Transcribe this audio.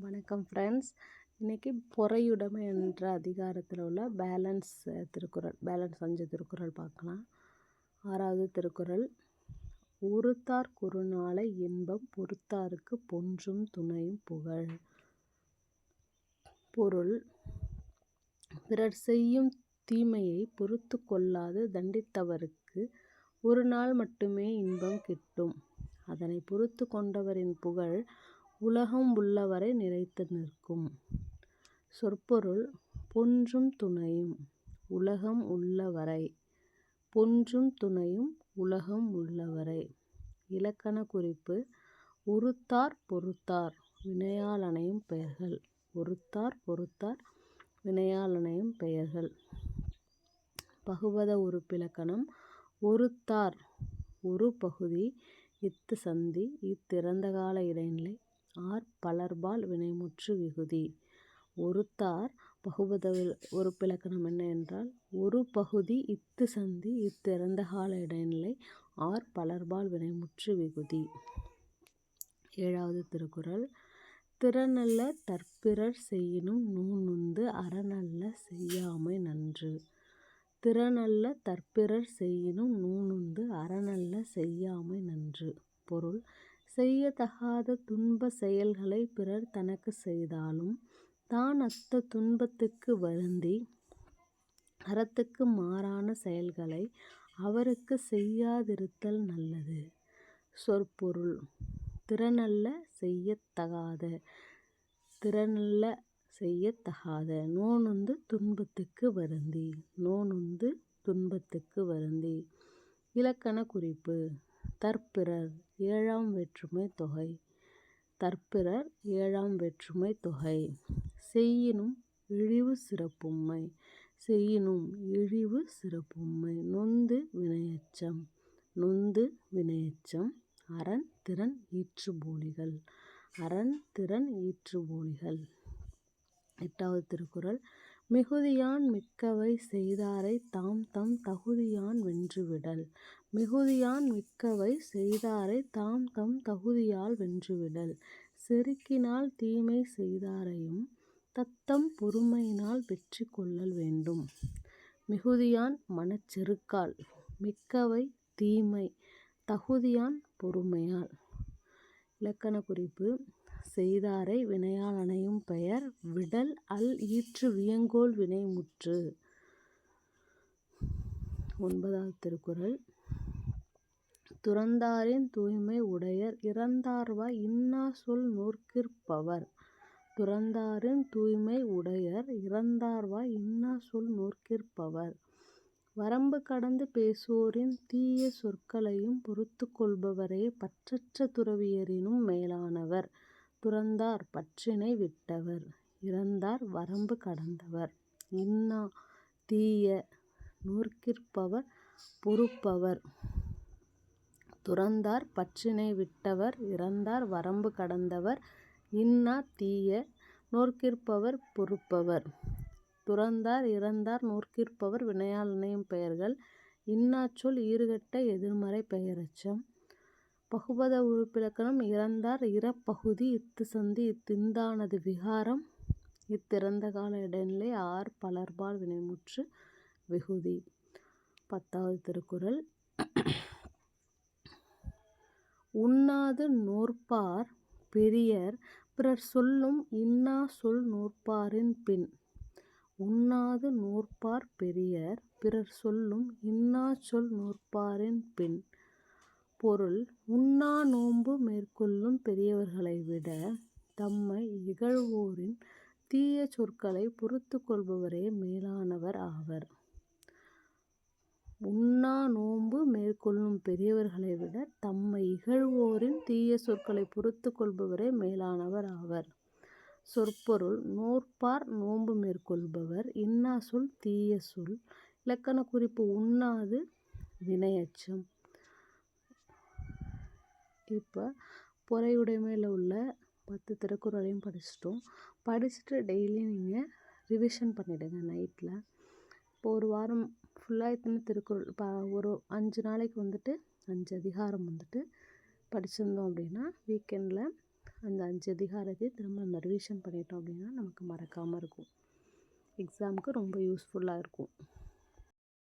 வணக்கம் ஃப்ரெண்ட்ஸ். இன்றைக்கி பொறையுடைமை என்ற அதிகாரத்தில் உள்ள பேலன்ஸ் 5 திருக்குறள் பார்க்கலாம். 6வது திருக்குறள். உறுத்தார் குறுநாளை இன்பம் பொறுத்தாருக்கு பொன்றும் துணையும் புகழ். பொருள்: பிறர் செய்யும் தீமையை பொறுத்து கொள்ளாது தண்டித்தவருக்கு ஒரு நாள் மட்டுமே இன்பம் கிட்டும். அதனை பொறுத்து கொண்டவரின் புகழ் உலகம் உள்ளவரை நிலைத்து நிற்கும். சொற்பொருள்: பொன்றும் துணையும் உலகம் உள்ளவரை. பொன்றும் துணையும் உலகம் உள்ளவரை. இலக்கண குறிப்பு: உறுத்தார் பொறுத்தார் வினையால் அணையும் பெயர்கள். உறுத்தார் பொறுத்தார் வினையால் அணையும் பெயர்கள். பகுபத உறுப்பிலக்கணம்: ஒறுத்தார் ஒரு பகுதி இத்து சந்தி இத்திறந்த கால இடைநிலை ஆர் பலர்பால் வினைமுற்று விகுதி. ஒறுத்தார் பகுபத உறுப்பிலக்கணம் என்ன என்றால், ஒரு பகுதி இத்து சந்தி இத்திறந்த கால இடைநிலை ஆர் பலர்பால் வினைமுற்று விகுதி. 7வது திருக்குறள். திறனல்ல தற்பிறர் செய்யினும் நூனுந்து அறனல்ல செய்யாமை நன்று. திறனல்ல தற்பிறர் செய்யினும் நூனுந்து அறனல்ல செய்யாமை நன்று. பொருள்: செய்யத்தகாத துன்ப செயல்களை பிறர் தனக்கு செய்தாலும் தான் அத்த துன்பத்துக்கு வருந்தி அறத்துக்கு மாறான செயல்களை அவருக்கு செய்யாதிருத்தல் நல்லது. சொற்பொருள்: திறனல்ல செய்யத்தகாத. திறனல்ல செய்யத்தகாத. நோனுந்து துன்பத்துக்கு வருந்தி. நோனுந்து துன்பத்துக்கு வருந்தி. இலக்கண குறிப்பு: தற்பிறர் ஏழாம் வேற்றுமை தொகை. தற்பிறர் ஏழாம் வேற்றுமை தொகை. செய்யினும் இழிவு சிறப்பும்மை. செய்யினும் இழிவு சிறப்பும்மை. நொந்து வினையெச்சம். நொந்து வினையெச்சம். அரண் திறன் ஈற்றுப்போலிகள். அரண் திறன் ஈற்றுப்போலிகள். 8வது திருக்குறள். மிகுதியான் மிக்கவை செய்தாரை தாம் தம் தகுதியான் வென்றுவிடல். மிகுதியான் மிக்கவை செய்தாரை தாம் தம் தகுதியால் வென்றுவிடல். செருக்கினால் தீமை செய்தாரையும் தத்தம் பொறுமையினால் வெற்றி கொள்ளல் வேண்டும். மிகுதியான் மனச்செருக்கால். மிக்கவை தீமை. தகுதியான் பொறுமையால். இலக்கண குறிப்பு: செய்தாரை வினையால் அணையும் பெயர். விடல் அல் ஈற்று வியங்கோள் வினைமுற்று. 9வது திருக்குறள். துறந்தாரின் தூய்மை உடையர் இறந்தார்வாய் இன்னா சொல் நோற்கிற்பவர். துறந்தாரின் தூய்மை உடையர் இறந்தார்வாய் இன்னா சொல் நோற்கிற்பவர். வரம்பு கடந்து பேசுவோரின் தீய சொற்களையும் பொறுத்து கொள்பவரே பற்றற்ற துறவியரினும் மேலானவர். துறந்தார் பற்றினை விட்டவர். இறந்தார் வரம்பு கடந்தவர். இன்னா தீய. நோற்கிற்பவர் பொறுப்பவர். துறந்தார் பற்றினை விட்டவர். இறந்தார் வரம்பு கடந்தவர். இன்னா தீய. நோற்கிற்பவர் பொறுப்பவர். துறந்தார் இறந்தார் நோற்கிற்பவர் வினையால் இணையும் பெயர்கள். இன்னாச்சொல் ஈறுகெட்ட எதிர்மறை பெயரெச்சம். பகுபத உறுப்பிலக்கணம்: இறந்தார் இறப்பகுதி இத்து சந்தி இத்திந்தானது விகாரம் இத்திறந்த கால இடைநிலை ஆர் பலர்பால் வினைமுற்று விகுதி. 10வது திருக்குறள். உண்ணாது நோற்பார் பெரியர் பிறர் சொல்லும் இன்னா சொல் நோற்பாரின் பின். உண்ணாது நோற்பார் பெரியர் பிறர் சொல்லும் இன்னா சொல் நோற்பாரின் பின். பொருள்: உண்ணா நோன்பு மேற்கொள்ளும் பெரியவர்களை விட தம்மை இகழ்வோரின் தீய சொற்களை பொறுத்து கொள்பவரே மேலானவர் ஆவர். உண்ணா நோன்பு மேற்கொள்ளும் பெரியவர்களை விட தம்மை இகழ்வோரின் தீய சொற்களை பொறுத்து கொள்பவரே மேலானவர் ஆவர். சொற்பொருள்: நோற்பார் நோன்பு மேற்கொள்பவர். இன்னா சொல் தீய சொல். இலக்கண குறிப்பு: உண்ணாது வினையெச்சம். இப்போ பொறையுடைமையில் உள்ள 10 திருக்குறளையும் படிச்சிட்டோம். படிச்சுட்டு டெய்லி நீங்கள் ரிவிஷன் பண்ணிவிடுங்க நைட்டில். இப்போ ஒரு வாரம் ஃபுல்லாக இத்தனை திருக்குறள் ஒரு 5 நாளைக்கு 5 அதிகாரம் படிச்சிருந்தோம் அப்படின்னா வீக்கெண்டில் அந்த 5 அதிகாரத்தையும் திரும்ப நம்ம ரிவிஷன் பண்ணிட்டோம் அப்படின்னா நமக்கு மறக்காமல் இருக்கும். எக்ஸாமுக்கு ரொம்ப யூஸ்ஃபுல்லாக இருக்கும்.